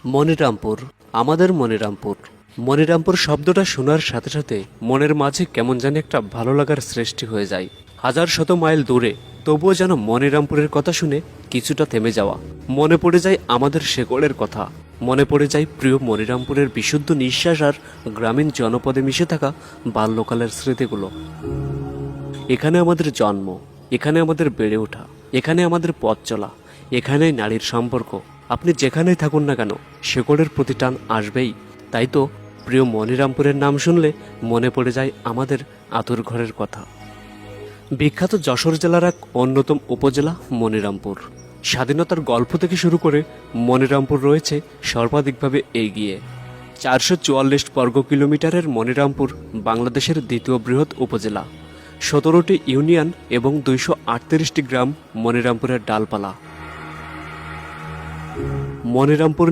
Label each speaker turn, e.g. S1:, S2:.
S1: মনিরামপুর, আমাদের মনিরামপুর। মনিরামপুর শব্দটা শোনার সাথে সাথে মনের মাঝে কেমন জানি একটা ভালো লাগার সৃষ্টি হয়ে যায়। হাজার শত মাইল দূরে তবুও যেন মনিরামপুরের কথা শুনে কিছুটা থেমে যাওয়া। মনে পড়ে যায় আমাদের শেকড়ের কথা, মনে পড়ে যায় প্রিয় মনিরামপুরের বিশুদ্ধ নিঃশ্বাস আর গ্রামীণ জনপদে মিশে থাকা বাল্যকালের স্মৃতিগুলো। এখানে আমাদের জন্ম, এখানে আমাদের বেড়ে ওঠা, এখানে আমাদের পথ চলা, এখানেই নারীর সম্পর্ক। আপনি যেখানেই থাকুন না কেন, শেকড়ের প্রতি টান আসবেই। তাই তো প্রিয় মনিরামপুরের নাম শুনলে মনে পড়ে যায় আমাদের আতুর ঘরের কথা। বিখ্যাত যশোর জেলার এক অন্যতম উপজেলা মনিরামপুর। স্বাধীনতার গল্প থেকে শুরু করে মনিরামপুর রয়েছে সর্বাধিকভাবে এগিয়ে। 444 বর্গ কিলোমিটারের মনিরামপুর বাংলাদেশের দ্বিতীয় বৃহৎ উপজেলা। 17টি ইউনিয়ন এবং 238টি গ্রাম মনিরামপুরের ডালপালা। মনিরামপুর